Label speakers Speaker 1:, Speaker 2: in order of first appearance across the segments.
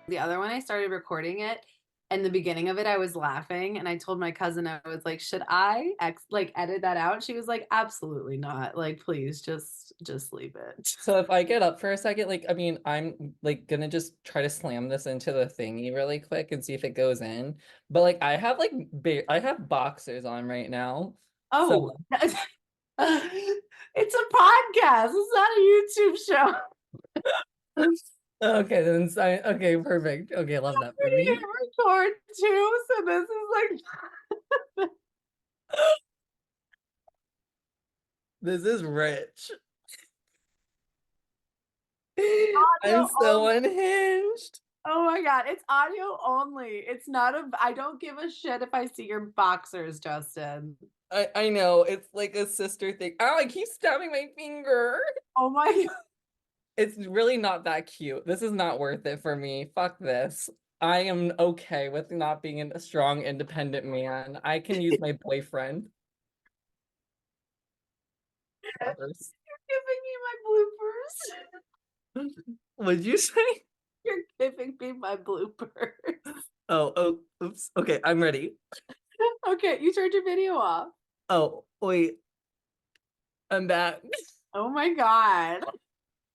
Speaker 1: The other one, I started recording it. And the beginning of it, I was laughing, and I told my cousin, I was like, "Should I edit that out?" She was like, "Absolutely not. Like, please, just leave it."
Speaker 2: So if I get up for a second, like, I mean, I'm like gonna just try to slam this into the thingy really quick and see if it goes in. But like, I have like I have boxers on right now. So
Speaker 1: Oh, it's a podcast. It's not a YouTube show.
Speaker 2: okay, okay, perfect. Okay, love that for
Speaker 1: Pretty
Speaker 2: me.
Speaker 1: hit record too. So this is like
Speaker 2: This is rich. I'm
Speaker 1: audio
Speaker 2: so
Speaker 1: only.
Speaker 2: unhinged.
Speaker 1: Oh my God, it's audio only. It's not a, I don't give a shit if I see your boxers, Justin.
Speaker 2: I know it's like a sister thing. Oh, I keep stabbing my finger.
Speaker 1: Oh my God.
Speaker 2: It's really not that cute. This is not worth it for me. Fuck this. I am okay with not being a strong, independent man. I can use my boyfriend. First.
Speaker 1: You're giving me my bloopers.
Speaker 2: What'd you say?
Speaker 1: You're giving me my bloopers.
Speaker 2: Oh, oops. Okay, I'm ready.
Speaker 1: Okay, you turned your video off.
Speaker 2: Oh, wait, I'm back.
Speaker 1: Oh my God.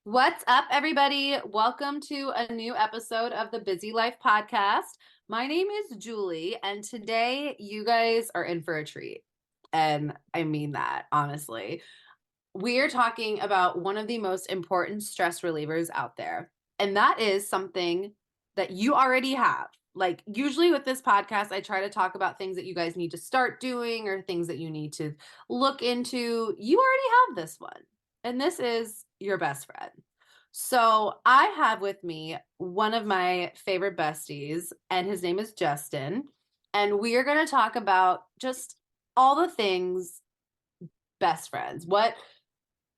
Speaker 1: What's up, everybody? Welcome to a new episode of the Busy Life Podcast. My name is Julie, and today you guys are in for a treat. And I mean that, honestly. We are talking about one of the most important stress relievers out there, and that is something that you already have. Like, usually with this podcast, I try to talk about things that you guys need to start doing or things that you need to look into. You already have this one, and this is your best friend. So, I have with me one of my favorite besties, and his name is Justin. And we are going to talk about just all the things best friends,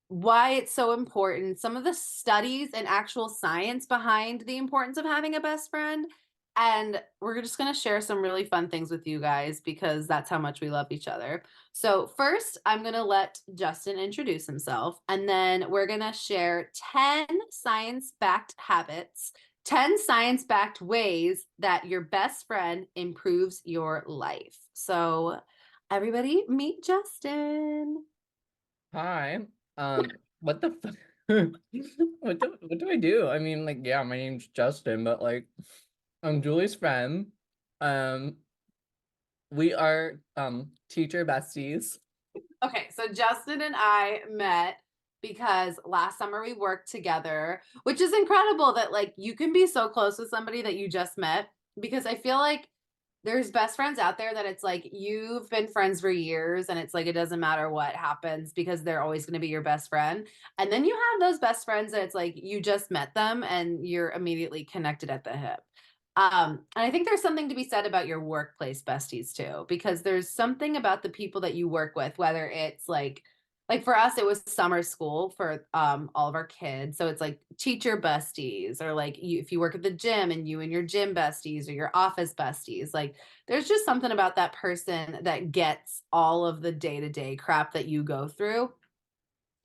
Speaker 1: why it's so important, some of the studies and actual science behind the importance of having a best friend. And we're just going to share some really fun things with you guys because that's how much we love each other. So, first, I'm going to let Justin introduce himself, and then we're going to share 10 science backed habits, 10 science backed ways that your best friend improves your life. So, everybody, meet Justin.
Speaker 2: Hi. What the fuck? What do I do? I mean, like, yeah, my name's Justin, but like, I'm Julie's friend. Um, we are teacher besties.
Speaker 1: Okay, so Justin and I met because last summer we worked together, which is incredible that like you can be so close with somebody that you just met, because I feel like there's best friends out there that it's like you've been friends for years and it's like it doesn't matter what happens because they're always going to be your best friend. And then you have those best friends that it's like you just met them and you're immediately connected at the hip. And I think there's something to be said about your workplace besties too, because there's something about the people that you work with, whether it's like for us, it was summer school for all of our kids. So it's like teacher besties, or like if you work at the gym and you and your gym besties or your office besties, like there's just something about that person that gets all of the day-to-day crap that you go through,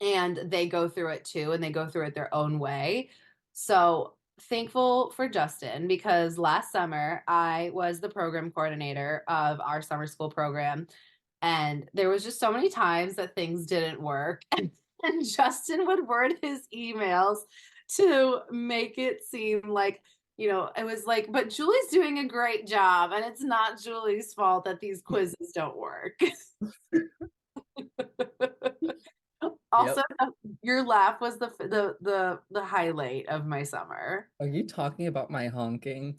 Speaker 1: and they go through it too, and they go through it their own way. So thankful for Justin, because last summer I was the program coordinator of our summer school program, and there was just so many times that things didn't work. And Justin would word his emails to make it seem like, it was like, but Julie's doing a great job, and it's not Julie's fault that these quizzes don't work. Also,
Speaker 2: Yep.
Speaker 1: your laugh was the highlight of my summer.
Speaker 2: Are you talking about my honking?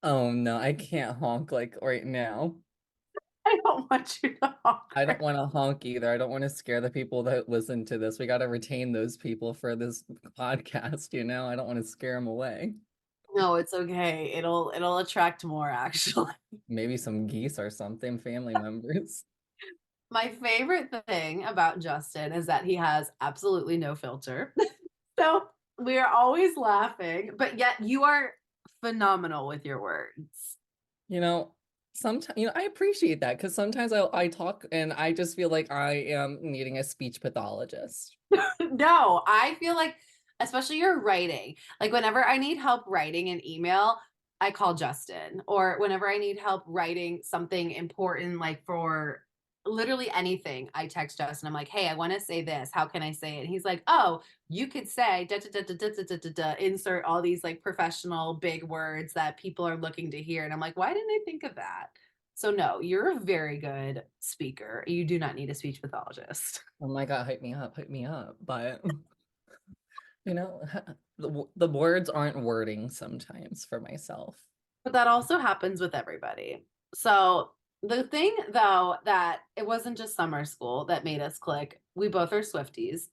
Speaker 2: Oh no, I can't honk like right now.
Speaker 1: I don't want you to
Speaker 2: I don't
Speaker 1: honk.
Speaker 2: want to honk either. I don't want to scare the people that listen to this. We got to retain those people for this podcast, you know? I don't want to scare them away.
Speaker 1: No, it's okay. It'll attract more, actually.
Speaker 2: Maybe some geese or something, family members.
Speaker 1: My favorite thing about Justin is that he has absolutely no filter. So we are always laughing, but yet you are phenomenal with your words.
Speaker 2: You know, sometimes, I appreciate that because sometimes I talk and I just feel like I am needing a speech pathologist.
Speaker 1: No, I feel like especially your writing. Like whenever I need help writing an email, I call Justin. Or whenever I need help writing something important, like for literally anything, I text Justin. I'm like, hey, I want to say this. How can I say it? And he's like, oh, you could say da, da, da, da, da, da, da, da, da, insert all these like professional big words that people are looking to hear. And I'm like, why didn't I think of that? So no, you're a very good speaker. You do not need a speech pathologist.
Speaker 2: Oh my God, hype me up. But you know, the words aren't wording sometimes for myself.
Speaker 1: But that also happens with everybody. So the thing though that it wasn't just summer school that made us click. We both are Swifties.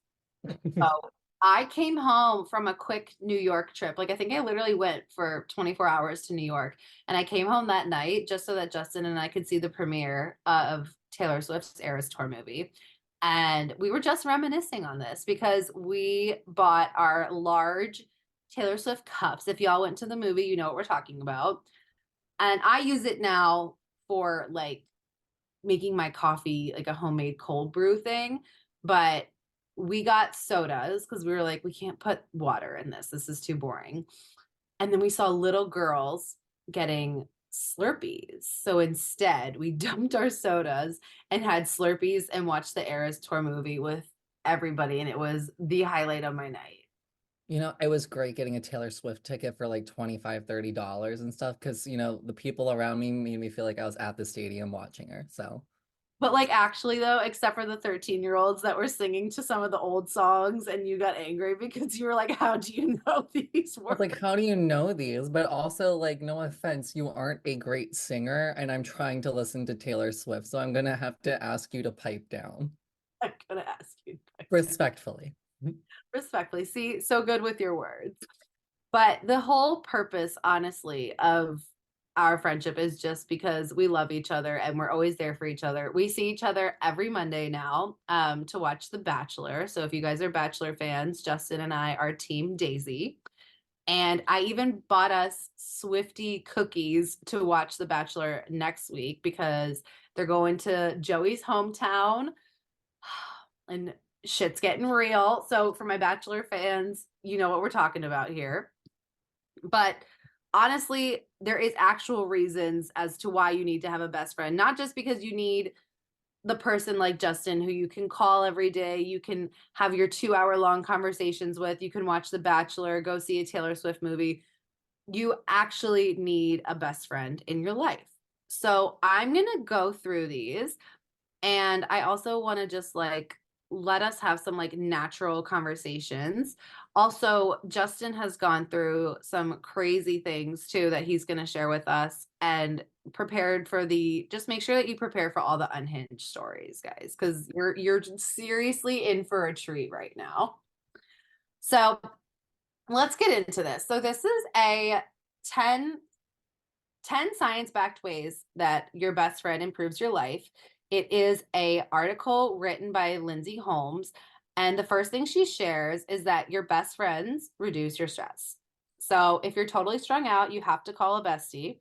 Speaker 1: So I came home from a quick New York trip. Like I think I literally went for 24 hours to New York, and I came home that night just so that Justin and I could see the premiere of Taylor Swift's Eras Tour movie. And we were just reminiscing on this because we bought our large Taylor Swift cups. If y'all went to the movie, you know what we're talking about. And I use it now for like making my coffee like a homemade cold brew thing. But we got sodas because we were like, we can't put water in this. This is too boring. And then we saw little girls getting Slurpees. So instead, we dumped our sodas and had Slurpees and watched the Eras Tour movie with everybody. And it was the highlight of my night.
Speaker 2: You know, it was great getting a Taylor Swift ticket for like 25, $30 and stuff because, you know, the people around me made me feel like I was at the stadium watching her. So
Speaker 1: But like actually though, except for the 13-year-olds that were singing to some of the old songs and you got angry because you were like, how do you know these
Speaker 2: I was like,
Speaker 1: words?
Speaker 2: how do you know these? But also, like, no offense, you aren't a great singer, and I'm trying to listen to Taylor Swift, so I'm gonna have to ask you to pipe down
Speaker 1: I'm gonna ask you
Speaker 2: respectfully.
Speaker 1: respectfully. See, so good with your words. But the whole purpose, honestly, of our friendship is just because we love each other and we're always there for each other. We see each other every Monday now to watch The Bachelor. So if you guys are Bachelor fans, Justin and I are Team Daisy. And I even bought us Swifty cookies to watch The Bachelor next week because they're going to Joey's hometown and shit's getting real. So for my Bachelor fans, you know what we're talking about here. But honestly, there is actual reasons as to why you need to have a best friend, not just because you need the person like Justin who you can call every day, you can have your 2 hour long conversations with, you can watch The Bachelor, go see a Taylor Swift movie. You actually need a best friend in your life. So I'm going to go through these, and I also want to just like let us have some like natural conversations. Also, Justin has gone through some crazy things too that he's going to share with us, and prepared for the just make sure that you prepare for all the unhinged stories, guys, cuz you're seriously in for a treat right now. So, let's get into this. So this is a 10 10 science-backed ways that your best friend improves your life. It is a article written by Lindsay Holmes, and the first thing she shares is that your best friends reduce your stress. So if you're totally strung out, you have to call a bestie.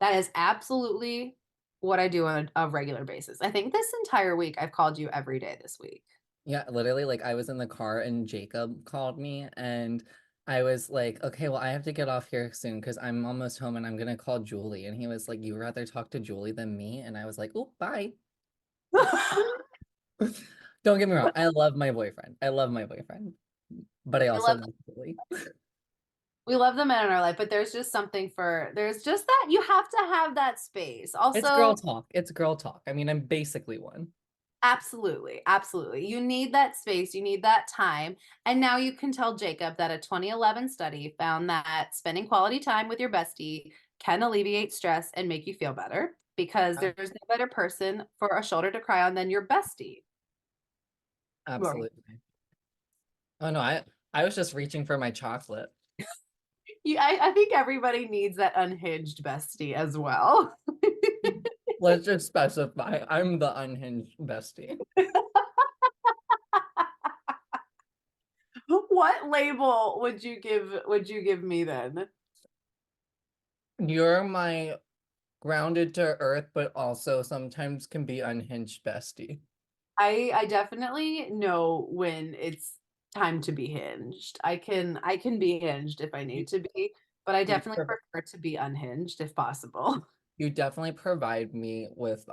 Speaker 1: That is absolutely what I do on a regular basis. I think this entire week I've called you every day this week.
Speaker 2: Yeah, literally, like, I was in the car and Jacob called me, and I was like, okay, well, I have to get off here soon because I'm almost home and I'm gonna call Julie. And he was like, you rather talk to Julie than me? And I was like, oh, bye. Don't get me wrong. I love my boyfriend. I love my boyfriend, but I
Speaker 1: I
Speaker 2: also
Speaker 1: love
Speaker 2: love Julie.
Speaker 1: we love the men in our life, but there's just something for there's just that you have to have that space.
Speaker 2: It's girl
Speaker 1: Also,
Speaker 2: talk. It's girl talk. I mean, I'm basically one.
Speaker 1: absolutely, absolutely. You need that space, you need that time. And now you can tell Jacob that a 2011 study found that spending quality time with your bestie can alleviate stress and make you feel better because
Speaker 2: Uh,
Speaker 1: there's no better person for a shoulder to cry on than your bestie. Right.
Speaker 2: Absolutely. Oh no, I was just reaching for my chocolate.
Speaker 1: I think everybody needs that unhinged bestie as well.
Speaker 2: Let's just specify. I'm the unhinged bestie.
Speaker 1: What label would you give me then?
Speaker 2: You're my grounded to earth, but also sometimes can be unhinged bestie.
Speaker 1: I definitely know when it's time to be hinged. I can be hinged if I
Speaker 2: You,
Speaker 1: need to be, but I
Speaker 2: you,
Speaker 1: definitely
Speaker 2: prov-
Speaker 1: prefer to be unhinged if possible.
Speaker 2: you definitely provide me with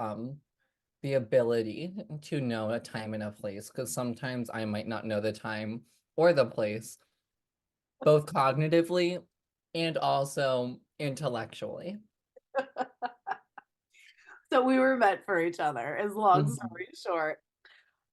Speaker 2: the ability to know a time and a place because sometimes I might not know the time or the place, both cognitively and also intellectually.
Speaker 1: So we were meant for each other, is long
Speaker 2: Mhm.
Speaker 1: story short.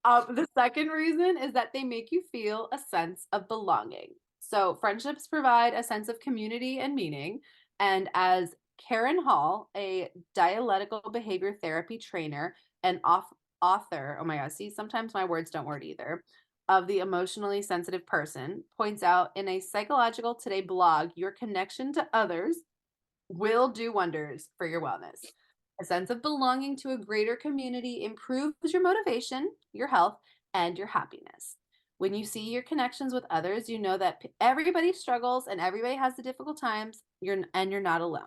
Speaker 1: The second reason is that they make you feel a sense of belonging. So, friendships provide a sense of community and meaning. And as Karen Hall, a dialectical behavior therapy trainer and author, oh my God, see, sometimes my words don't word either, of the emotionally sensitive person, points out in a Psychological Today blog, your connection to others will do wonders for your wellness. A sense of belonging to a greater community improves your motivation, your health, and your happiness. When you see your connections with others, you know that everybody struggles and everybody has the difficult times, you're not alone,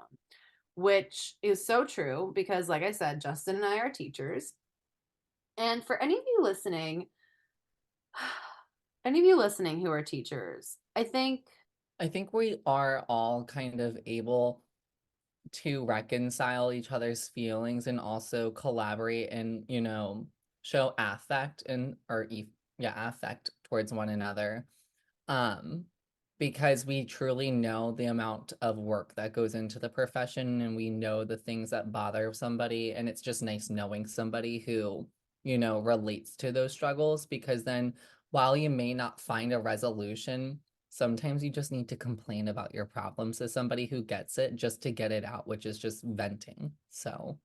Speaker 1: which is so true because like I said, Justin and I are teachers. And for any of you listening who are teachers, I think
Speaker 2: I think we are all kind of able to reconcile each other's feelings and also collaborate and, show affect and yeah, affect towards one another. Um, because we truly know the amount of work that goes into the profession and we know the things that bother somebody. And it's just nice knowing somebody who, relates to those struggles because then while you may not find a resolution, sometimes you just need to complain about your problems to somebody who gets it just to get it out, which is just venting. So,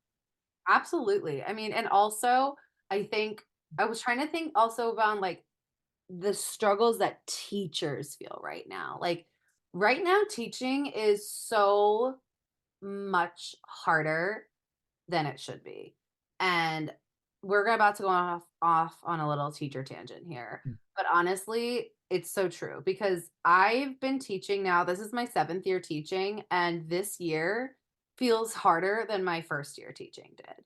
Speaker 1: absolutely. I mean, and also, I think I was trying to think also about like the struggles that teachers feel right now. Like right now, teaching is so much harder than it should be. And we're about to go off on a little teacher tangent here. But honestly, it's so true because I've been teaching now. This is my seventh year teaching, and this year feels harder than my first year teaching did.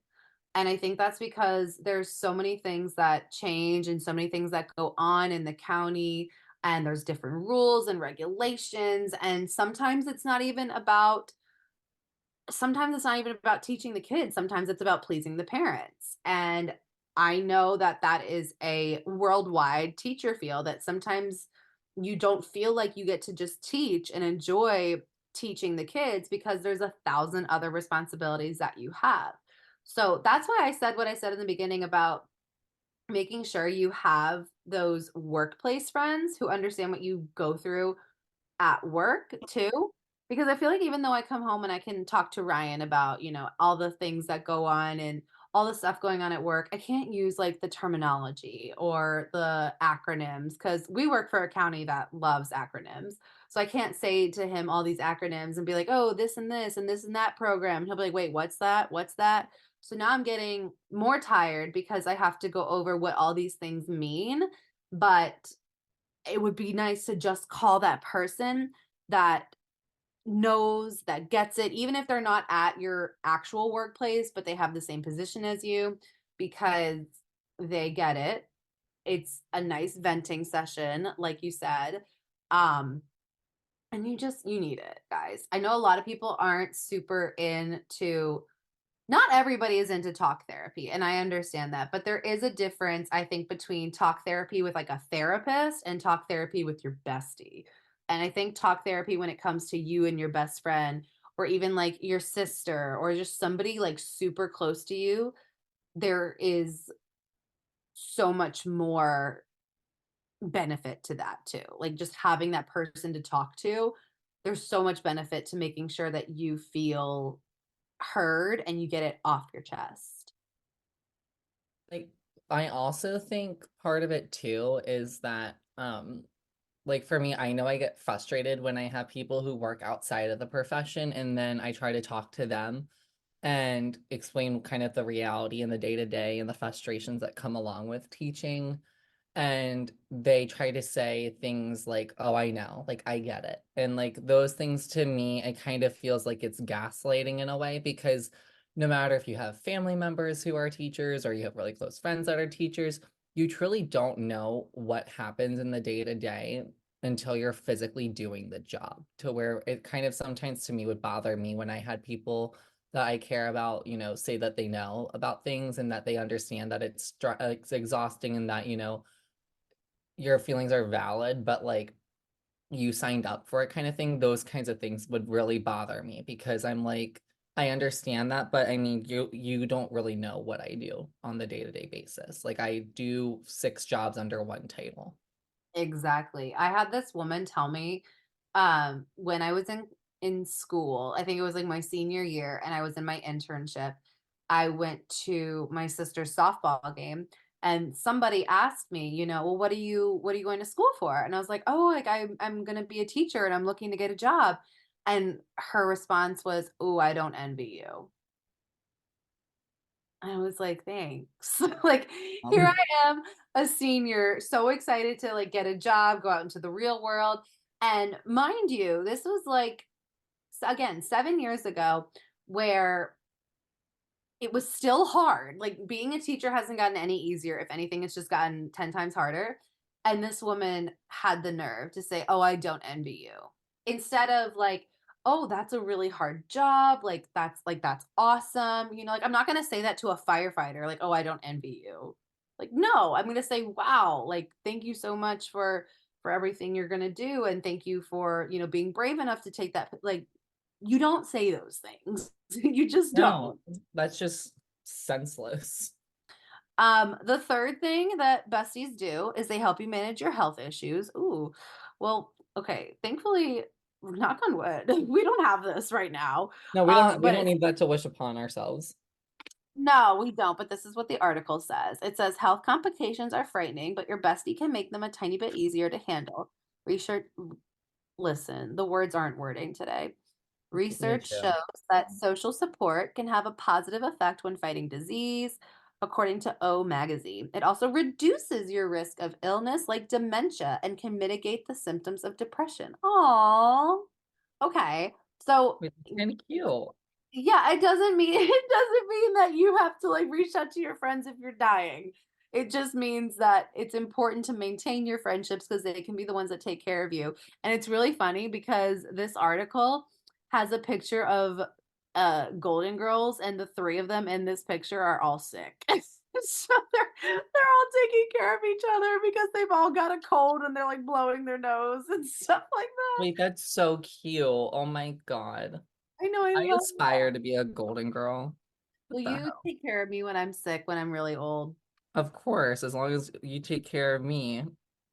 Speaker 1: And I think that's because there's so many things that change and so many things that go on in the county, and there's different rules and regulations. And sometimes it's not even about teaching the kids. Sometimes it's about pleasing the parents. And I know that that is a worldwide teacher feel that sometimes you don't feel like you get to just teach and enjoy teaching the kids because there's a thousand other responsibilities that you have. So that's why I said what I said in the beginning about making sure you have those workplace friends who understand what you go through at work too, because I feel like even though I come home and I can talk to Ryan about, all the things that go on and all the stuff going on at work, I can't use like the terminology or the acronyms because we work for a county that loves acronyms. So I can't say to him all these acronyms and be like, oh, this and this and that program. And he'll be like, wait, what's that? What's that? So now I'm getting more tired because I have to go over what all these things mean. But it would be nice to just call that person that knows, that gets it, even if they're not at your actual workplace, but they have the same position as you because they get it. It's a nice venting session, like you said. Um, and you need it, guys. I know a lot of people aren't super into not everybody is into talk therapy, and I understand that, but there is a difference, I think, between talk therapy with like a therapist and talk therapy with your bestie. And I think talk therapy, when it comes to you and your best friend, or even like your sister, or just somebody like super close to you, there is so much more benefit to that too. Like just having that person to talk to, there's so much benefit to making sure that you feel heard and you get it off your chest.
Speaker 2: like, I also think part of it too is that, like for me, I know I get frustrated when I have people who work outside of the profession and then I try to talk to them and explain kind of the reality and the day to day and the frustrations that come along with teaching. And they try to say things like, oh, I know, like I get it. And like those things to me, it kind of feels like it's gaslighting in a way because no matter if you have family members who are teachers or you have really close friends that are teachers, you truly don't know what happens in the day to day until you're physically doing the job, to where it kind of sometimes to me would bother me when I had people that I care about, say that they know about things and that they understand that it's exhausting and that, your feelings are valid, but like you signed up for it kind of thing. Those kinds of things would really bother me because I'm like, I understand that, but I mean, you don't really know what I do on the day-to-day basis. Like I do 6 jobs under one title.
Speaker 1: Exactly. I had this woman tell me when I was in school, I think it was like my senior year and I was in my internship. I went to my sister's softball game and somebody asked me, well, what are you going to school for? And I was like, "Oh, like I'm going to be a teacher and I'm looking to get a job." And her response was, "Oh, I don't envy you." I was like, "Thanks." Like, here
Speaker 2: Um,
Speaker 1: I am, a senior, so excited to like get a job, go out into the real world. And mind you, this was like again, 7 years ago where it was still hard. Like being a teacher hasn't gotten any easier. If anything, it's just gotten 10 times harder. And this woman had the nerve to say, "Oh, I don't envy you." Instead of like, "Oh, that's a really hard job. Like that's awesome." Like I'm not going to say that to a firefighter like, "Oh, I don't envy you." Like no, I'm going to say, "Wow, like thank you so much for everything you're going to do and thank you for, being brave enough to take that like you don't say those things." You just
Speaker 2: no,
Speaker 1: don't.
Speaker 2: that's just senseless.
Speaker 1: The third thing that besties do is they help you manage your health issues. Ooh, well, okay. Thankfully, knock on wood, we don't have this right now.
Speaker 2: No, we
Speaker 1: But
Speaker 2: don't
Speaker 1: it's
Speaker 2: need that to wish upon ourselves.
Speaker 1: no, we don't. But this is what the article says. It says health complications are frightening, but your bestie can make them a tiny bit easier to handle. Research, listen, the words aren't wording today.
Speaker 2: Me
Speaker 1: Research
Speaker 2: too.
Speaker 1: shows that social support can have a positive effect when fighting disease, according to O Magazine. It also reduces your risk of illness like dementia and can mitigate the symptoms of depression. Aww. Okay. So
Speaker 2: It's kind of cute.
Speaker 1: yeah, it doesn't mean it doesn't mean that you have to like reach out to your friends if you're dying. It just means that it's important to maintain your friendships because they can be the ones that take care of you. And it's really funny because this article has a picture of Golden Girls and the three of them in this picture are all sick. So they're all taking care of each other because they've all got a cold and they're like blowing their nose and stuff like that.
Speaker 2: Wait, that's so cute. Oh my God.
Speaker 1: I know I
Speaker 2: I
Speaker 1: love
Speaker 2: aspire to be a golden girl.
Speaker 1: Will
Speaker 2: What the
Speaker 1: you
Speaker 2: hell?
Speaker 1: take care of me when I'm sick, when I'm really old?
Speaker 2: Of course, as long as you take care of me.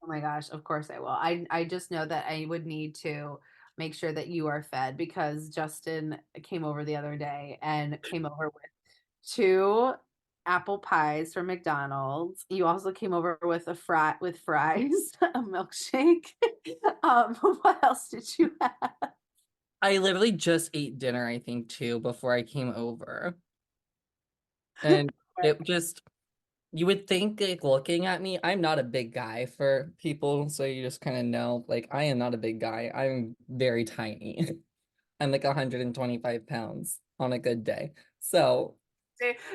Speaker 1: Oh my gosh, of course I will. I just know that I would need to make sure that you are fed because Justin came over the other day and came over with two apple pies from McDonald's. You also came over with a with fries, a milkshake. What else did you have?
Speaker 2: I literally just ate dinner, I think, too, before I came over. And it just, you would think, like, looking at me, I'm not a big guy for people, so you just kind of know, like, I am not a big guy. I'm very tiny. I'm like 125 pounds on a good day. So,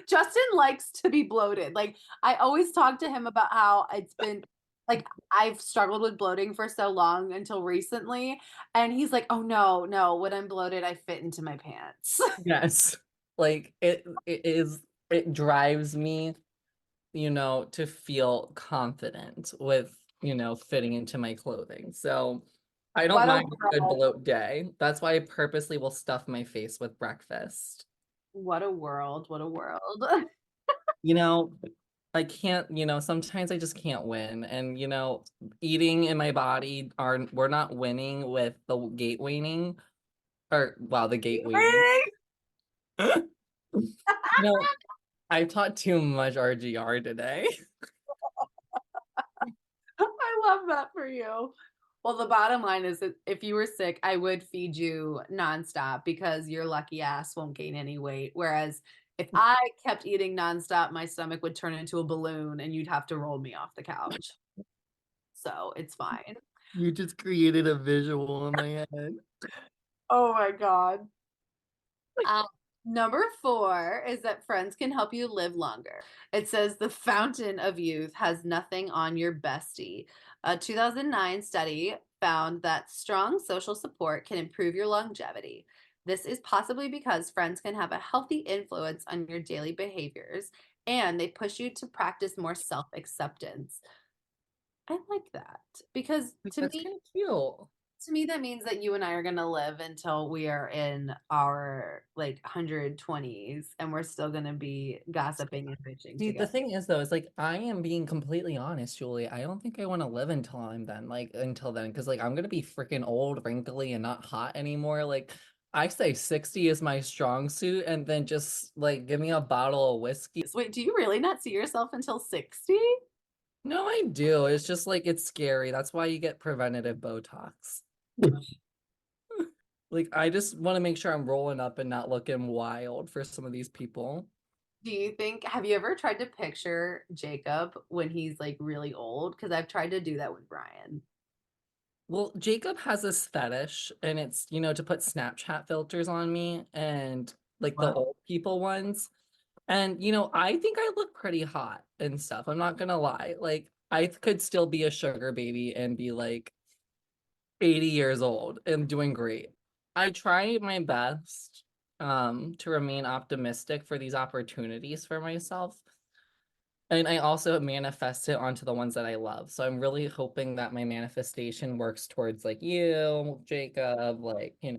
Speaker 1: Justin likes to be bloated. Like I always talk to him about how it's been like I've struggled with bloating for so long until recently. And he's like, "Oh no, no, when I'm bloated, I fit into my pants."
Speaker 2: yes, like, it drives me, to feel confident with, fitting into my clothing. So I don't
Speaker 1: What a
Speaker 2: mind a good
Speaker 1: world.
Speaker 2: bloat day. That's why I purposely will stuff my face with breakfast.
Speaker 1: What a world. What a world.
Speaker 2: You know, I can't, sometimes I just can't win. And, eating in my body we're not winning with the gate waning or wow, the gate waiting. You know, I taught too much RGR today.
Speaker 1: I love that for you. Well, the bottom line is that if you were sick, I would feed you nonstop because your lucky ass won't gain any weight. Whereas if I kept eating nonstop, my stomach would turn into a balloon and you'd have to roll me off the couch. So it's fine.
Speaker 2: You just created a visual in my head.
Speaker 1: Oh my God. Number four is that friends can help you live longer. It says the fountain of youth has nothing on your bestie. A 2009 study found that strong social support can improve your longevity. This is possibly because friends can have a healthy influence on your daily behaviors and they push you to practice more self acceptance. I like that because
Speaker 2: Like, that's kind of cute.
Speaker 1: to me that means that you and I are going to live until we are in our like 120s and we're still going to be gossiping and bitching
Speaker 2: See, the
Speaker 1: together.
Speaker 2: thing is though, is like I am being completely honest, Julie. I don't think I want to live until until then, because like I'm gonna be freaking old, wrinkly, and not hot anymore. Like I say 60 is my strong suit, and then just like give me a bottle of whiskey.
Speaker 1: Wait, do you really not see yourself until 60?
Speaker 2: No, I do. It's just like it's scary. That's why you get preventative Botox. Like I just want to make sure I'm rolling up and not looking wild for some of these people.
Speaker 1: Do you think, have you ever tried to picture Jacob when he's like really old? Because I've tried to do that with Brian.
Speaker 2: Well, Jacob has this fetish, and it's, to put Snapchat filters on me and like the
Speaker 1: What?
Speaker 2: old people ones. And, I think I look pretty hot and stuff. I'm not gonna lie. Like, I could still be a sugar baby and be like 80 years old and doing great. I try my best to remain optimistic for these opportunities for myself. And I also manifest it onto the ones that I love. So I'm really hoping that my manifestation works towards like you, Jacob,
Speaker 1: Wait, are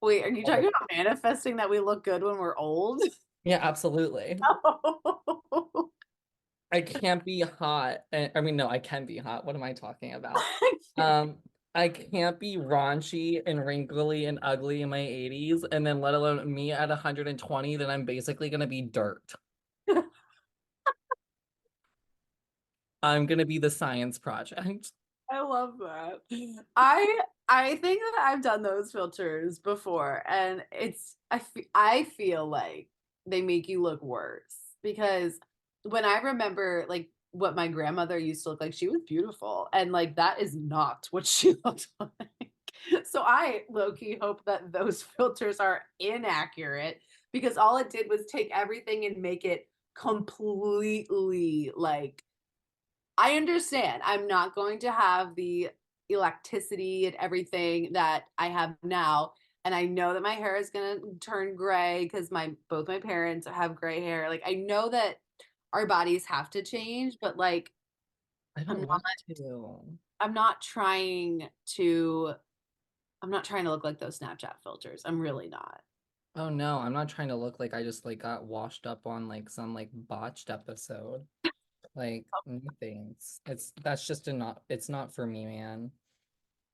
Speaker 1: you
Speaker 2: all the-
Speaker 1: talking about manifesting that we look good when we're old?
Speaker 2: Yeah, absolutely.
Speaker 1: No.
Speaker 2: I can't be hot. I mean, no, I can be hot. What am I talking about? Um, I can't be raunchy and wrinkly and ugly in my 80s, and then let alone me at 120, then I'm basically gonna be dirt. I'm gonna be the science project.
Speaker 1: I love that. I think that I've done those filters before and I feel like they make you look worse because when I remember like what my grandmother used to look like, she was beautiful and like that is not what she looked like. So I low key hope that those filters are inaccurate because all it did was take everything and make it completely like I understand. I'm not going to have the elasticity and everything that I have now. And I know that my hair is gonna turn gray because my both my parents have gray hair. Like I know that our bodies have to change, but like
Speaker 2: I
Speaker 1: I'm
Speaker 2: don't
Speaker 1: not
Speaker 2: want to.
Speaker 1: I'm not trying to I'm not trying to look like those Snapchat filters. I'm really not.
Speaker 2: Oh no, I'm not trying to look like I just like got washed up on like some like botched episode. Like, no thanks. That's just a not it's not for me, man.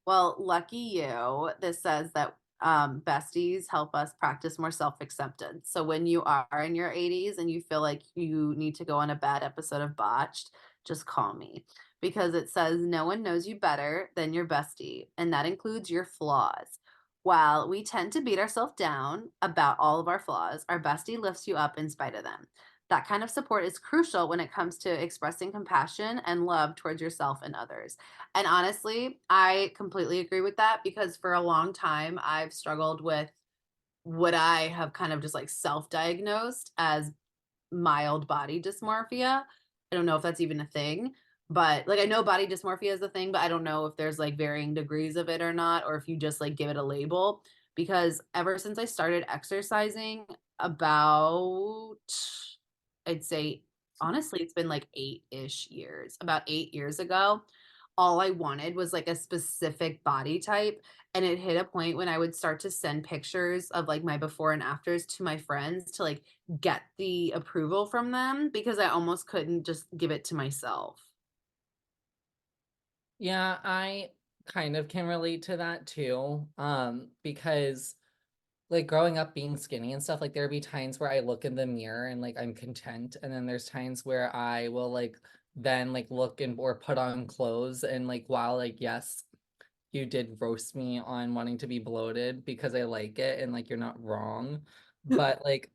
Speaker 1: Well, lucky you. This says that besties help us practice more self acceptance. So when you are in your 80s and you feel like you need to go on a bad episode of Botched, just call me because it says no one knows you better than your bestie, and that includes your flaws. While we tend to beat ourselves down about all of our flaws, our bestie lifts you up in spite of them. That kind of support is crucial when it comes to expressing compassion and love towards yourself and others. And honestly, I completely agree with that because for a long time I've struggled with what I have kind of just like self diagnosed as mild body dysmorphia. I don't know if that's even a thing, but like I know body dysmorphia is a thing, but I don't know if there's like varying degrees of it or not, or if you just like give it a label. Because ever since I started exercising, about I'd say honestly, it's been like 8-ish years. About 8 years ago, all I wanted was like a specific body type. And it hit a point when I would start to send pictures of like my before and afters to my friends to like get the approval from them because I almost couldn't just give it to myself.
Speaker 2: Yeah, I kind of can relate to that too. Because like growing up being skinny and stuff, like there'd be times where I look in the mirror and like I'm content, and then there's times where I will like then like look and or put on clothes, and like while like yes, you did roast me on wanting to be bloated because I like it, and like you're not wrong, but like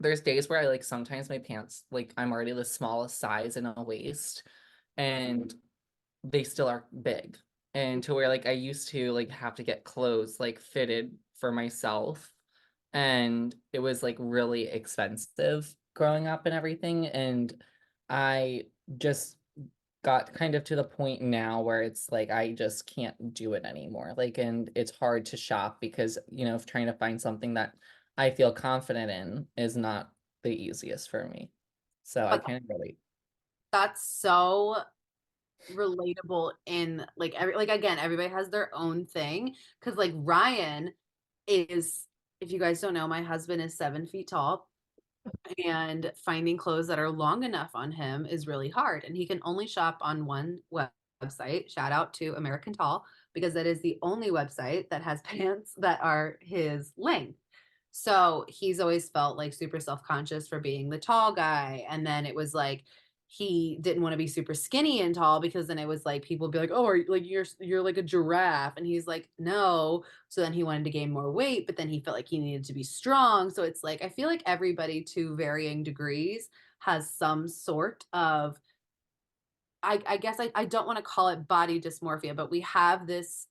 Speaker 2: there's days where I like sometimes my pants like I'm already the smallest size in a waist, and they still are big, and to where like I used to like have to get clothes like fitted for myself, and it was like really expensive growing up and everything. And I just got kind of to the point now where it's like I just can't do it anymore. Like, and it's hard to shop because, trying to find something that I feel confident in is not the easiest for me. So I
Speaker 1: But
Speaker 2: can't relate.
Speaker 1: that's so relatable in like every like again, everybody has their own thing. Cause like Ryan is, if you guys don't know, my husband is 7 feet tall. And finding clothes that are long enough on him is really hard. And he can only shop on one website. Shout out to American Tall, because that is the only website that has pants that are his length. So he's always felt like super self conscious for being the tall guy. And then it was like, he didn't want to be super skinny and tall because then it was like people would be like, oh, are you, like you're like a giraffe, and he's like, no. So then he wanted to gain more weight, but then he felt like he needed to be strong. So it's like I feel like everybody to varying degrees has some sort of, I guess I don't want to call it body dysmorphia, but we have this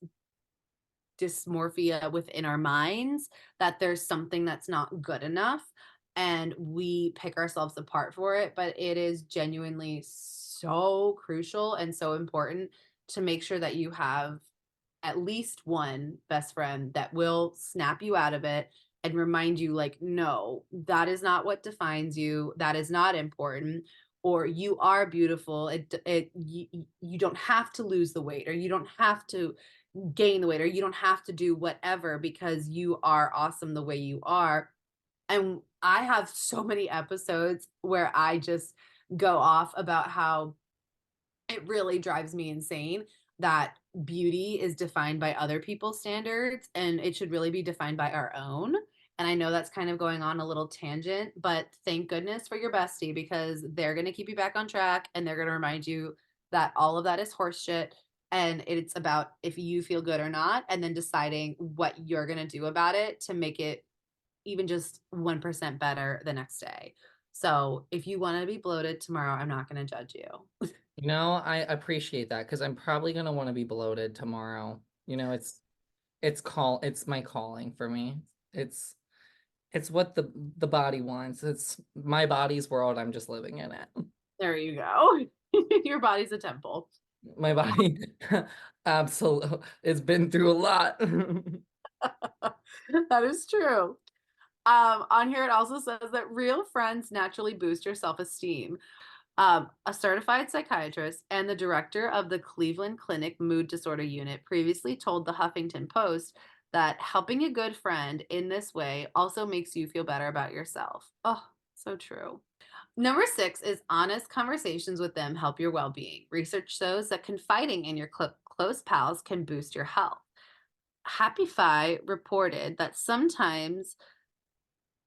Speaker 1: dysmorphia within our minds that there's something that's not good enough, and we pick ourselves apart for it. But it is genuinely so crucial and so important to make sure that you have at least one best friend that will snap you out of it and remind you like, no, that is not what defines you, that is not important, or you are beautiful. You don't have to lose the weight, or you don't have to gain the weight, or you don't have to do whatever, because you are awesome the way you are. And I have so many episodes where I just go off about how it really drives me insane that beauty is defined by other people's standards and it should really be defined by our own. And I know that's kind of going on a little tangent, but thank goodness for your bestie, because they're going to keep you back on track and they're going to remind you that all of that is horseshit. And it's about if you feel good or not, and then deciding what you're going to do about it to make it even just 1% better the next day. So if you want to be bloated tomorrow, I'm not going to judge you.
Speaker 2: I appreciate that because I'm probably gonna want to be bloated tomorrow. It's my calling for me. It's it's what the body wants. It's my body's world. I'm just living in it.
Speaker 1: There you go. Your body's a temple.
Speaker 2: My body absolutely it's been through a lot.
Speaker 1: That is true. On here, it also says that real friends naturally boost your self esteem. A certified psychiatrist and the director of the Cleveland Clinic Mood Disorder Unit previously told the Huffington Post that helping a good friend in this way also makes you feel better about yourself. Oh, so true. Number 6 is honest conversations with them help your well being. Research shows that confiding in your close pals can boost your health. Happy Fi reported that sometimes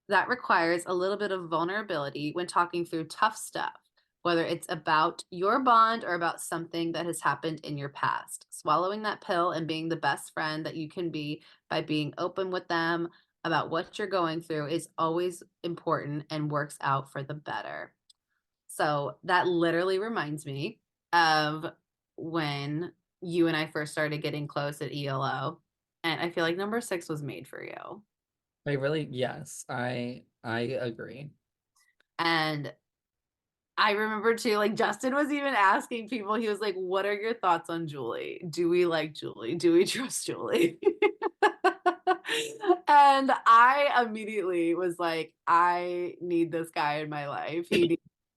Speaker 1: that requires a little bit of vulnerability when talking through tough stuff, whether it's about your bond or about something that has happened in your past. Swallowing that pill and being the best friend that you can be by being open with them about what you're going through is always important and works out for the better. So that literally reminds me of when you and I first started getting close at ELO. And I feel like number 6 was made for you.
Speaker 2: Yes, I agree.
Speaker 1: And I remember too, like Justin was even asking people, he was like, what are your thoughts on Julie? Do we like Julie? Do we trust Julie? And I immediately was like, I need this guy in my life.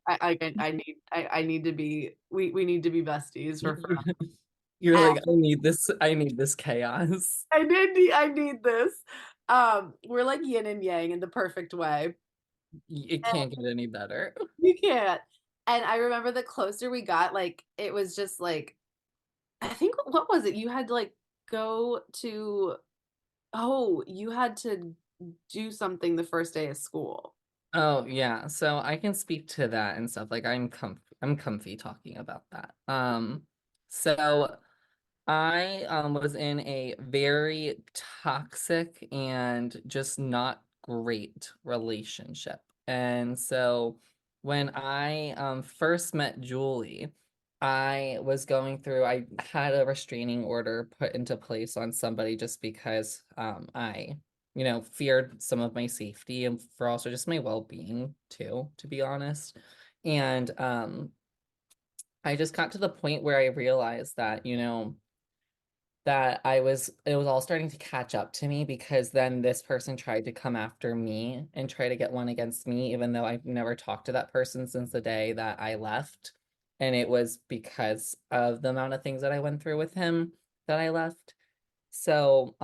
Speaker 1: I need to be, we need to be besties for friends.
Speaker 2: You're
Speaker 1: And
Speaker 2: like, I need this chaos.
Speaker 1: I need this. We're like yin and yang in the perfect way.
Speaker 2: It can't get any better.
Speaker 1: You can't. And I remember the closer we got, like it was just like I think what was it? You had to like go to you had to do something the first day of school.
Speaker 2: Oh yeah, so I can speak to that and stuff. Like I'm comfy talking about that. So I was in a very toxic and just not great relationship. And so when I first met Julie, I had a restraining order put into place on somebody just because I feared some of my safety and for also just my well-being too, to be honest. And I just got to the point where I realized that, that it was all starting to catch up to me because then this person tried to come after me and try to get one against me, even though I've never talked to that person since the day that I left. And it was because of the amount of things that I went through with him that I left. So,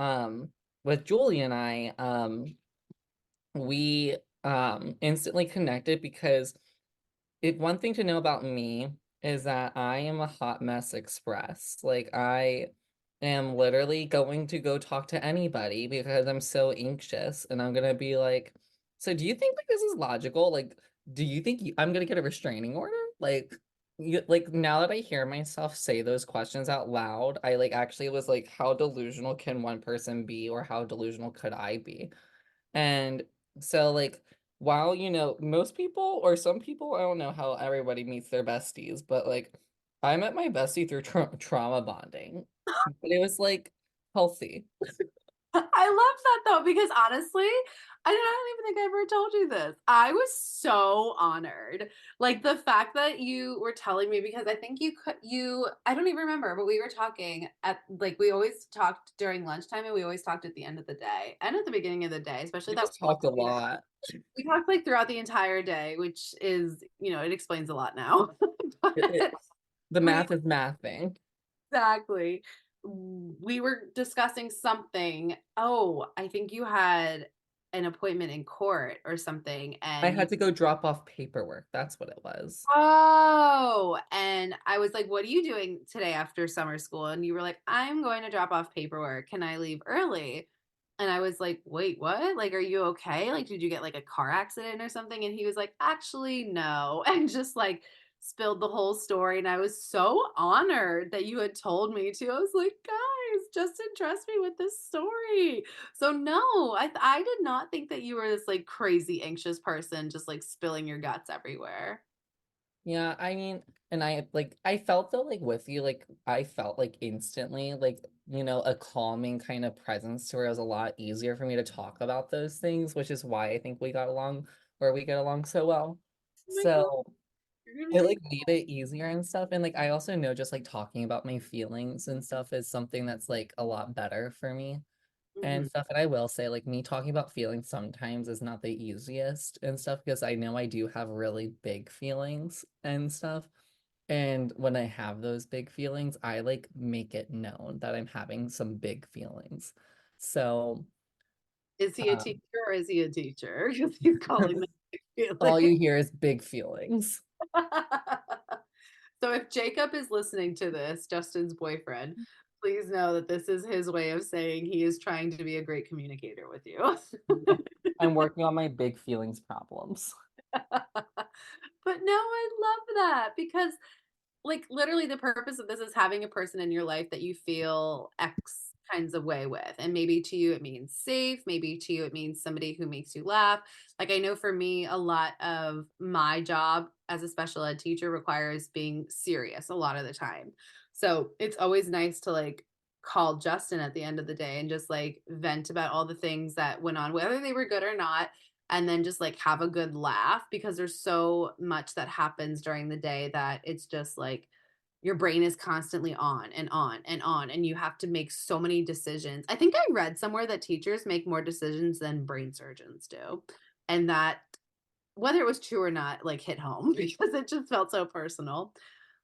Speaker 2: with Julie and I, we instantly connected because one thing to know about me is that I am a hot mess express. Like I am literally going to go talk to anybody because I'm so anxious and I'm gonna be like, so do you think like this is logical? Like, do you think I'm gonna get a restraining order? Like now that I hear myself say those questions out loud, I like actually was like, how delusional can one person be, or how delusional could I be? And so, like, while, most people or some people, I don't know how everybody meets their besties, but like, I met my bestie through trauma bonding, but it was like healthy.
Speaker 1: I love that though, because honestly, don't even think I ever told you this. I was so honored. Like the fact that you were telling me, because I think I don't even remember, but we were talking we always talked during lunchtime and we always talked at the end of the day and at the beginning of the day, especially
Speaker 2: We
Speaker 1: that
Speaker 2: just talked a lot.
Speaker 1: we talked like throughout the entire day, which is, it explains a lot now.
Speaker 2: It,
Speaker 1: But
Speaker 2: it, the
Speaker 1: we
Speaker 2: math is mathing.
Speaker 1: exactly. We were discussing something. Oh, I think you had an appointment in court or something,
Speaker 2: I
Speaker 1: and you
Speaker 2: had to go drop off paperwork. That's what it was.
Speaker 1: oh, and I was like, "What are you doing today after summer school?" And you were like, "I'm going to drop off paperwork. Can I leave early?" And I was like, "Wait, what? Like, are you okay? Like, did you get like a car accident or something?" And he was like, "Actually, no." And just like spilled the whole story. And I was so honored that you had told me to. I was like, "Guys, Justin trust me with this story." So no, I did not think that you were this like crazy anxious person just like spilling your guts everywhere.
Speaker 2: Yeah, I mean, and I felt though like with you, like I felt like instantly like, a calming kind of presence to where it was a lot easier for me to talk about those things, which is why I think we get along so well.
Speaker 1: Oh my God,
Speaker 2: So
Speaker 1: you're gonna
Speaker 2: it
Speaker 1: make
Speaker 2: like made it easier and stuff. And like I also know just like talking about my feelings and stuff is something that's like a lot better for me
Speaker 1: Mhm.
Speaker 2: and stuff. And I will say, like, me talking about feelings sometimes is not the easiest and stuff because I know I do have really big feelings and stuff. And when I have those big feelings, I like make it known that I'm having some big feelings. So,
Speaker 1: Is he a
Speaker 2: um,
Speaker 1: teacher or is he a teacher? Because he's calling them
Speaker 2: all
Speaker 1: feeling.
Speaker 2: you hear is big feelings.
Speaker 1: So if Jacob is listening to this, Justin's boyfriend, please know that this is his way of saying he is trying to be a great communicator with you.
Speaker 2: I'm working on my big feelings problems.
Speaker 1: But no, I love that because like literally the purpose of this is having a person in your life that you feel X kinds of way with. And maybe to you it means safe, maybe to you it means somebody who makes you laugh. Like I know for me a lot of my job as a special ed teacher requires being serious a lot of the time. So it's always nice to like call Justin at the end of the day and just like vent about all the things that went on, whether they were good or not, and then just like have a good laugh because there's so much that happens during the day that it's just like your brain is constantly on and on and on and you have to make so many decisions. I think I read somewhere that teachers make more decisions than brain surgeons do. And that whether it was true or not like hit home because it just felt so personal.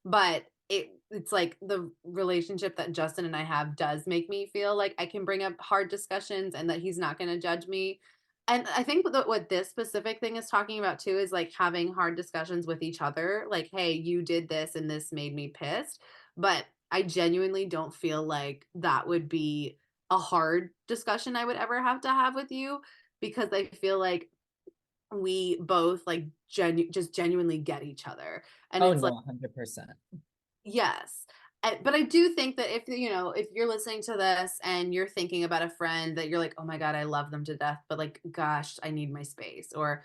Speaker 1: But it's like the relationship that Justin and I have does make me feel like I can bring up hard discussions and that he's not going to judge me. And I think that what this specific thing is talking about too is like having hard discussions with each other. Like, hey, you did this and this made me pissed. But I genuinely don't feel like that would be a hard discussion I would ever have to have with you because I feel like we both like just genuinely get each other. And
Speaker 2: Oh
Speaker 1: it's like,
Speaker 2: no, 100%.
Speaker 1: yes. But I do think that if you're listening to this and you're thinking about a friend that you're like, oh my God, I love them to death, but like, gosh, I need my space. Or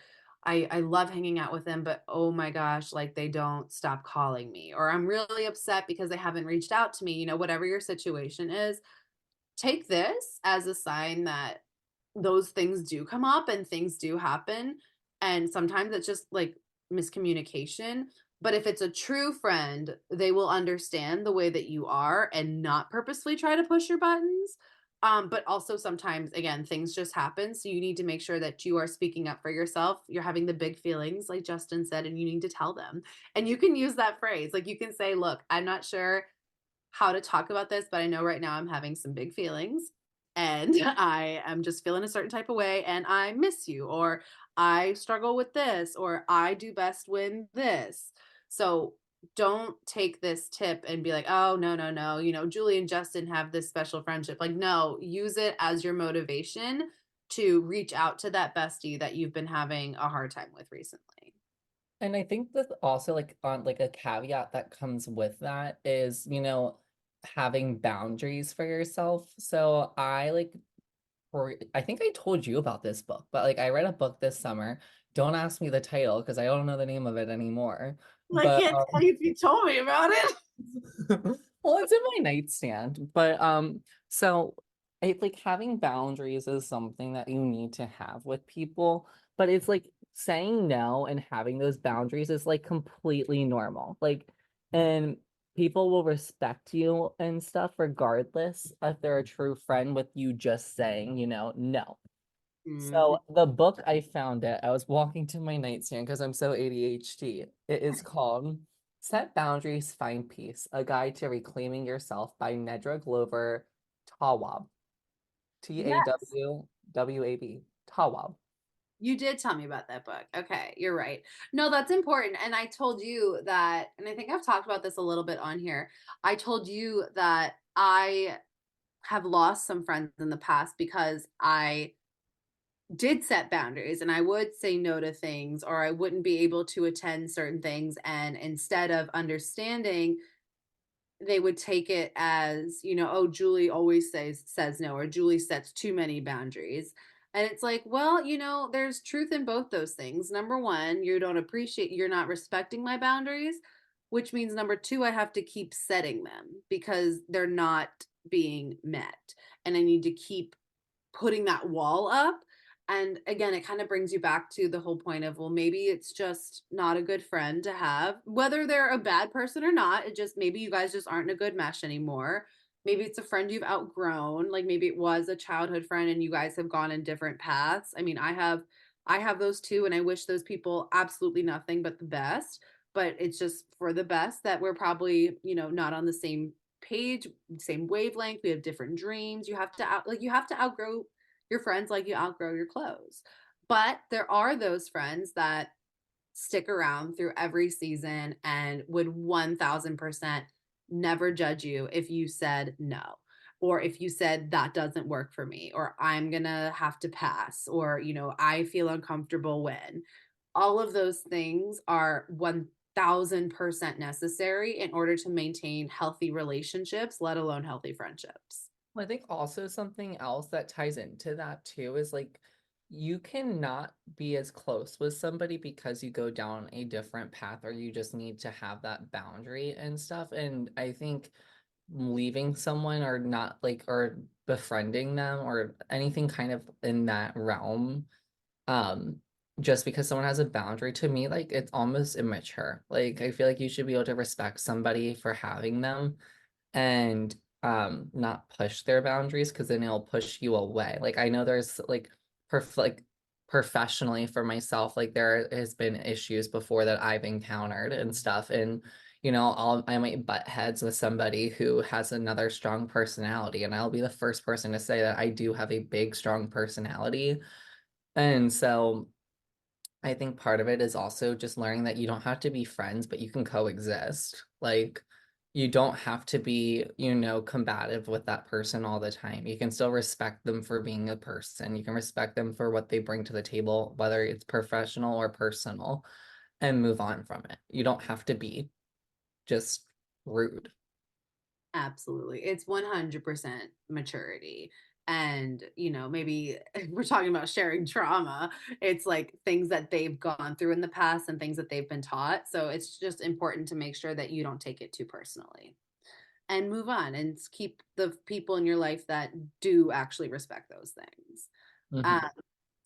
Speaker 1: I love hanging out with them, but oh my gosh, like they don't stop calling me. Or I'm really upset because they haven't reached out to me, whatever your situation is, take this as a sign that those things do come up and things do happen. And sometimes it's just like miscommunication. But if it's a true friend, they will understand the way that you are and not purposely try to push your buttons. But also sometimes, again, things just happen. So you need to make sure that you are speaking up for yourself. You're having the big feelings, like Justin said, and you need to tell them. And you can use that phrase. Like you can say, look, I'm not sure how to talk about this, but I know right now I'm having some big feelings and I am just feeling a certain type of way and I miss you, or I struggle with this, or I do best when this. So don't take this tip and be like, oh, no, no, no. Julie and Justin have this special friendship. Like, no, use it as your motivation to reach out to that bestie that you've been having a hard time with recently.
Speaker 2: And I think that also like on like a caveat that comes with that is, having boundaries for yourself. So I like I think I told you about this book, but like I read a book this summer. Don't ask me the title because I don't know the name of it anymore.
Speaker 1: I
Speaker 2: But
Speaker 1: can't tell you if you told me about it.
Speaker 2: well, it's in my nightstand. But so it like having boundaries is something that you need to have with people, but it's like saying no and having those boundaries is like completely normal. Like, and people will respect you and stuff regardless if they're a true friend with you just saying, no.
Speaker 1: Mhm.
Speaker 2: So the book I found it, I was walking to my nightstand because I'm so ADHD. It is called Set Boundaries, Find Peace, A Guide to Reclaiming Yourself by Nedra Glover Tawwab.
Speaker 1: Yes.
Speaker 2: Tawwab. Tawwab.
Speaker 1: You did tell me about that book. Okay, you're right. No, that's important. And I told you that, and I think I've talked about this a little bit on here. I told you that I have lost some friends in the past because I did set boundaries and I would say no to things or I wouldn't be able to attend certain things. And instead of understanding, they would take it as, oh, Julie always says no, or Julie sets too many boundaries. And it's like, well, there's truth in both those things. Number one, you're not respecting my boundaries, which means number two, I have to keep setting them because they're not being met. And I need to keep putting that wall up. And again, it kind of brings you back to the whole point of, well, maybe it's just not a good friend to have, whether they're a bad person or not. It just, maybe you guys just aren't a good mesh anymore. Maybe it's a friend you've outgrown. Like maybe it was a childhood friend and you guys have gone in different paths. I mean, I have those too, and I wish those people absolutely nothing but the best. But it's just for the best that we're probably, not on the same page, same wavelength. We have different dreams. You have to outgrow your friends like you outgrow your clothes. But there are those friends that stick around through every season and would 1000% never judge you if you said no, or if you said that doesn't work for me, or I'm going to have to pass, or, I feel uncomfortable when. All of those things are 1000% necessary in order to maintain healthy relationships, let alone healthy friendships.
Speaker 2: Well, I think also something else that ties into that too is like you cannot be as close with somebody because you go down a different path or you just need to have that boundary and stuff. And I think leaving someone or not like or befriending them or anything kind of in that realm, um, just because someone has a boundary to me, like it's almost immature. Like I feel like you should be able to respect somebody for having them and not push their boundaries because then it'll push you away. Like I know there's like professionally for myself, like there has been issues before that I've encountered and stuff. And I might butt heads with somebody who has another strong personality, and I'll be the first person to say that I do have a big, strong personality. And so I think part of it is also just learning that you don't have to be friends, but you can coexist. Like, you don't have to be, combative with that person all the time. You can still respect them for being a person. You can respect them for what they bring to the table, whether it's professional or personal, and move on from it. You don't have to be just rude.
Speaker 1: Absolutely. It's 100% maturity. And, maybe we're talking about sharing trauma. It's like things that they've gone through in the past and things that they've been taught. So it's just important to make sure that you don't take it too personally and move on and keep the people in your life that do actually respect those things.
Speaker 2: Mhm.
Speaker 1: Um,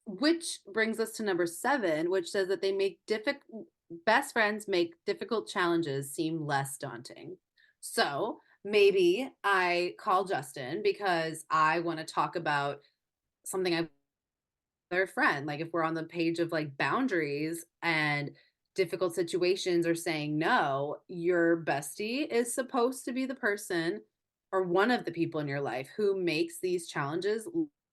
Speaker 1: which brings us to number 7, which says that they make difficult best friends make difficult challenges seem less daunting. So maybe I call Justin because I want to talk about something I their friend. Like if we're on the page of like boundaries and difficult situations or saying no, your bestie is supposed to be the person or one of the people in your life who makes these challenges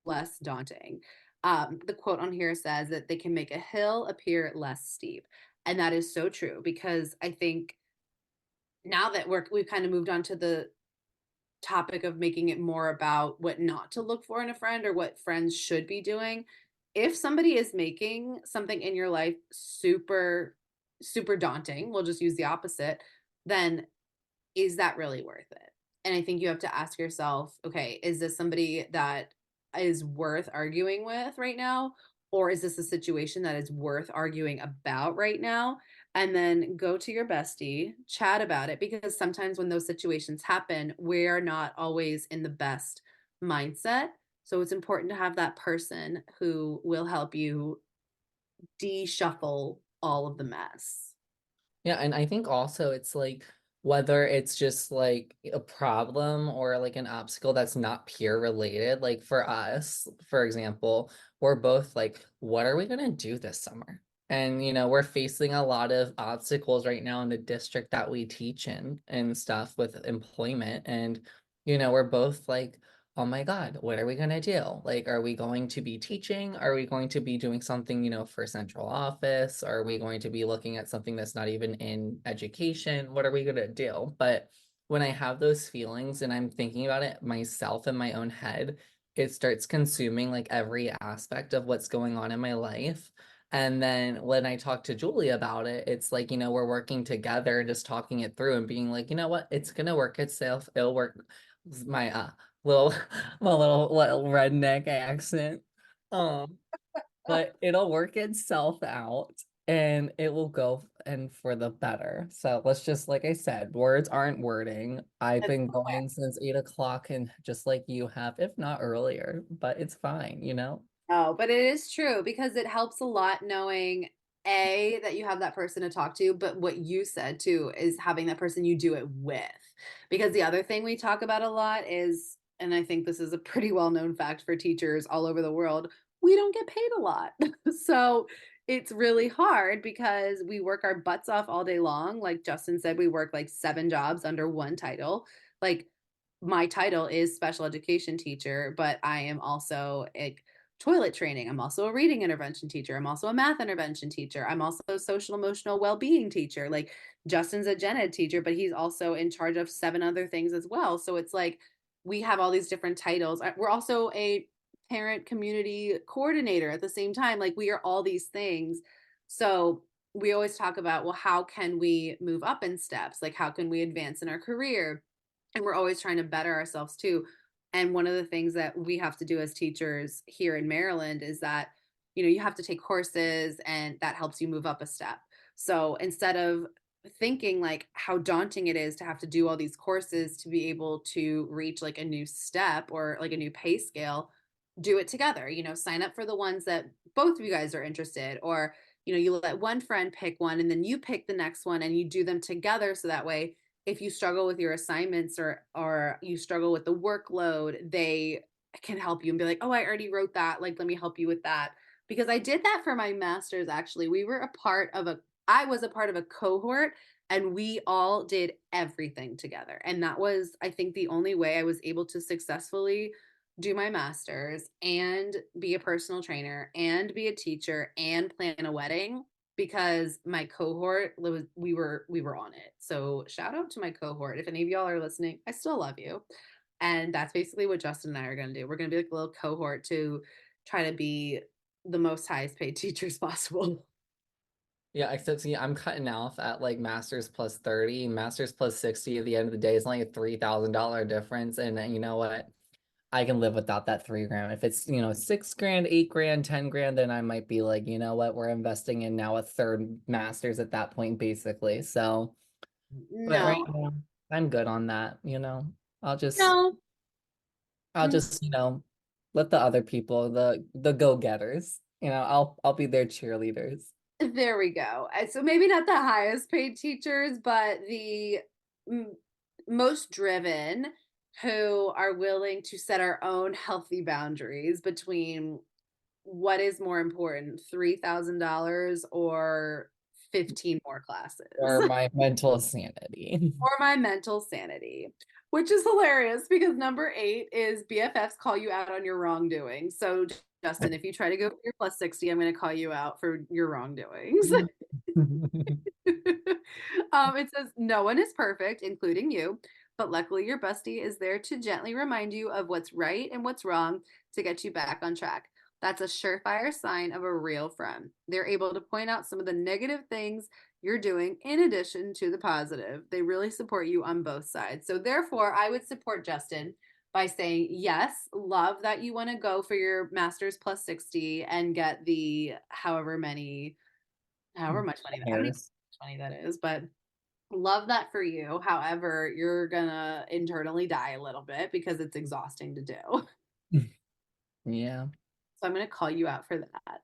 Speaker 1: less daunting. The quote on here says that they can make a hill appear less steep. And that is so true because I think now that we've kind of moved on to the topic of making it more about what not to look for in a friend or what friends should be doing. If somebody is making something in your life super daunting, we'll just use the opposite, then is that really worth it? And I think you have to ask yourself, okay, is this somebody that is worth arguing with right now? Or is this a situation that is worth arguing about right now? And then go to your bestie, chat about it, because sometimes when those situations happen, we're not always in the best mindset. So it's important to have that person who will help you de-shuffle all of the mess.
Speaker 2: Yeah, and I think also it's like whether it's just like a problem or like an obstacle that's not peer related. Like for us, for example, we're both like, what are we gonna do this summer? And we're facing a lot of obstacles right now in the district that we teach in and stuff with employment. And we're both like, oh my God, what are we going to do? Like, are we going to be teaching? Are we going to be doing something, for central office? Are we going to be looking at something that's not even in education? What are we going to do? But when I have those feelings and I'm thinking about it myself in my own head, it starts consuming like every aspect of what's going on in my life. And then when I talk to Julie about it, it's like, we're working together and just talking it through and being like, you know what, it's gonna work itself. It'll work. My little my little redneck accent. Um, but it'll work itself out and it will go and for the better. So let's just like I said, words aren't wording. I've
Speaker 1: That's
Speaker 2: been going since 8 o'clock and just like you have, if not earlier, but it's fine.
Speaker 1: Oh, but it is true because it helps a lot knowing A, that you have that person to talk to, but what you said too is having that person you do it with. Because the other thing we talk about a lot is, and I think this is a pretty well known fact for teachers all over the world, we don't get paid a lot. So it's really hard because we work our butts off all day long. Like Justin said, we work like 7 jobs under one title. Like my title is special education teacher, but I am also a toilet training. I'm also a reading intervention teacher. I'm also a math intervention teacher. I'm also a social emotional well-being teacher. Like Justin's a gen ed teacher, but he's also in charge of 7 other things as well. So it's like we have all these different titles. We're also a parent community coordinator at the same time. Like we are all these things. So we always talk about, well, how can we move up in steps? Like how can we advance in our career? And we're always trying to better ourselves too. And one of the things that we have to do as teachers here in Maryland is that, you have to take courses and that helps you move up a step. So instead of thinking like how daunting it is to have to do all these courses to be able to reach like a new step or like a new pay scale, do it together. Sign up for the ones that both of you guys are interested, or, you let one friend pick one and then you pick the next one and you do them together. So that way, if you struggle with your assignments or you struggle with the workload, they can help you and be like, "Oh, I already wrote that. Like, let me help you with that." Because I did that for my masters actually. I was a part of a cohort and we all did everything together. And that was I think the only way I was able to successfully do my masters and be a personal trainer and be a teacher and plan a wedding because my cohort was we were on it. So shout out to my cohort. If any of y'all are listening, I still love you. And that's basically what Justin and I are going to do. We're going to be like a little cohort to try to be the most highest paid teachers possible.
Speaker 2: Yeah, except see, I'm cutting off at like masters plus 30, masters plus 60 at the end of the day. It's only a $3,000 difference. And you know what? I can live without that 3 grand. If it's, 6 grand, 8 grand, 10 grand, then I might be like, you know what, we're investing in now a third master's at that point, basically. So, but right
Speaker 1: No,
Speaker 2: now, I'm good on that. I'll just,
Speaker 1: no.
Speaker 2: I'll
Speaker 1: Mm,
Speaker 2: just, let the other people, the go-getters, I'll be their cheerleaders.
Speaker 1: There we go. So maybe not the highest paid teachers, but the m most driven who are willing to set our own healthy boundaries between what is more important, $3,000 or 15 more classes,
Speaker 2: Or my mental sanity.
Speaker 1: or my mental sanity, which is hilarious because number 8 is BFFs call you out on your wrongdoing. So, Justin, if you try to go for your plus 60, I'm going to call you out for your wrongdoings. It says, no one is perfect, including you, but luckily your bestie is there to gently remind you of what's right and what's wrong to get you back on track. That's a surefire sign of a real friend. They're able to point out some of the negative things you're doing in addition to the positive. They really support you on both sides. So, therefore, I would support Justin by saying, yes, love that you want to go for your master's plus 60 and get the however much money, I don't even know
Speaker 2: Hairs.
Speaker 1: how much money that is, but love that for you. However, you're gonna internally die a little bit because it's exhausting to do.
Speaker 2: Yeah.
Speaker 1: So I'm going to call you out for that.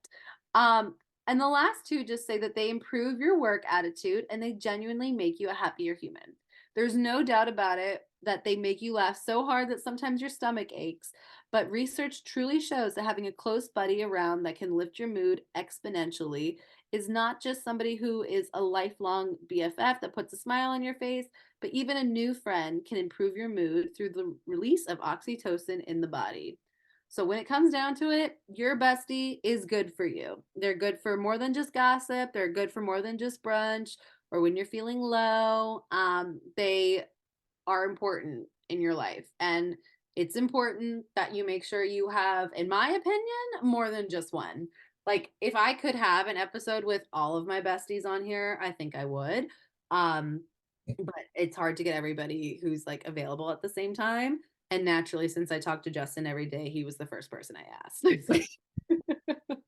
Speaker 1: Um, and the last two just say that they improve your work attitude and they genuinely make you a happier human. There's no doubt about it that they make you laugh so hard that sometimes your stomach aches. But research truly shows that having a close buddy around that can lift your mood exponentially is not just somebody who is a lifelong BFF that puts a smile on your face, but even a new friend can improve your mood through the release of oxytocin in the body. So when it comes down to it, your bestie is good for you. They're good for more than just gossip. They're good for more than just brunch or when you're feeling low. They are important in your life. And it's important that you make sure you have, in my opinion, more than just one. Like if I could have an episode with all of my besties on here, I think I would. Um, but it's hard to get everybody who's like available at the same time. And naturally, since I talk to Justin every day, he was the first person I asked.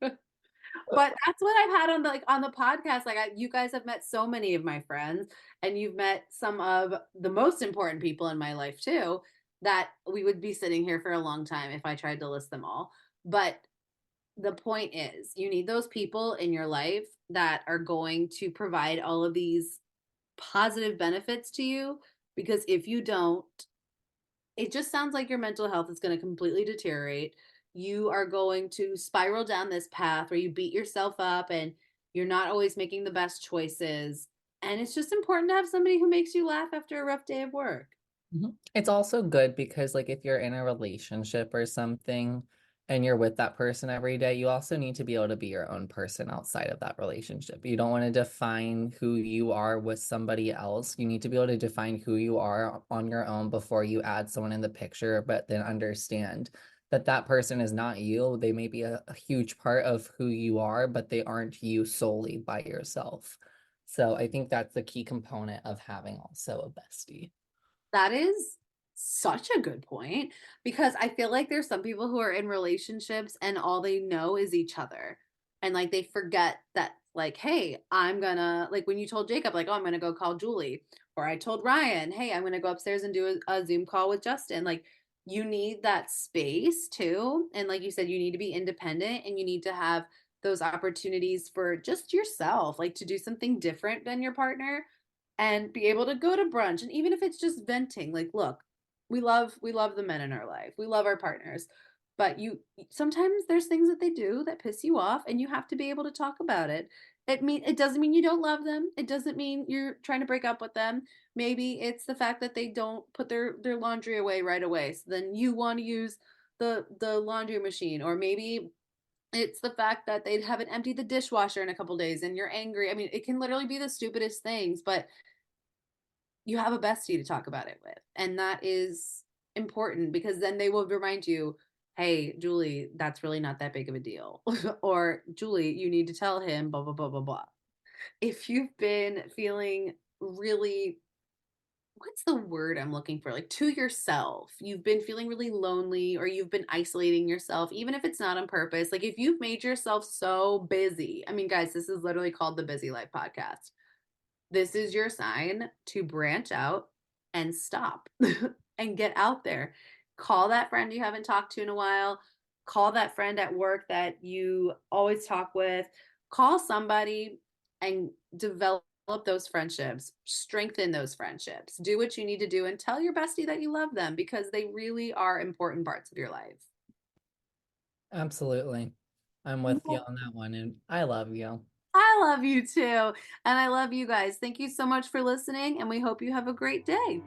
Speaker 1: But that's what I've had on the podcast. Like you guys have met so many of my friends, and you've met some of the most important people in my life too. That we would be sitting here for a long time if I tried to list them all. But the point is, you need those people in your life that are going to provide all of these positive benefits to you. Because if you don't, it just sounds like your mental health is going to completely deteriorate. You are going to spiral down this path where you beat yourself up and you're not always making the best choices. And it's just important to have somebody who makes you laugh after a rough day of work.
Speaker 2: It's also good because, like, if you're in a relationship or something and you're with that person every day, you also need to be able to be your own person outside of that relationship. You don't want to define who you are with somebody else. You need to be able to define who you are on your own before you add someone in the picture, but then understand that that person is not you. They may be a huge part of who you are, but they aren't you solely by yourself. So I think that's the key component of having also a bestie.
Speaker 1: That is such a good point because I feel like there's some people who are in relationships and all they know is each other. And like they forget that, like, hey, I'm gonna, like when you told Jacob, like, oh, I'm gonna go call Julie. Or I told Ryan, hey, I'm gonna go upstairs and do a Zoom call with Justin. Like, you need that space too. And like you said, you need to be independent and you need to have those opportunities for just yourself, like to do something different than your partner and be able to go to brunch. And even if it's just venting, like, look, we love the men in our life, we love our partners, but you sometimes there's things that they do that piss you off and you have to be able to talk about it. It doesn't mean you don't love them, it doesn't mean you're trying to break up with them. Maybe it's the fact that they don't put their laundry away right away, so then you want to use the laundry machine. Or maybe it's the fact that they haven't emptied the dishwasher in a couple days and you're angry. I mean, it can literally be the stupidest things, but you have a bestie to talk about it with. And that is important because then they will remind you, hey, Julie, that's really not that big of a deal. Or, Julie, you need to tell him, blah, blah, blah, blah, blah. If you've been feeling really, what's the word I'm looking for? Like to yourself, you've been feeling really lonely or you've been isolating yourself, even if it's not on purpose. Like if you've made yourself so busy, I mean, guys, this is literally called the Busy Life Podcast. This is your sign to branch out and stop and get out there. Call that friend you haven't talked to in a while. call that friend at work that you always talk with, call somebody and develop those friendships, strengthen those friendships, do what you need to do, and tell your bestie that you love them because they really are important parts of your life.
Speaker 2: Absolutely. I'm with you on that one, and I love you.
Speaker 1: I love you too. And I love you guys. Thank you so much for listening, and we hope you have a great day.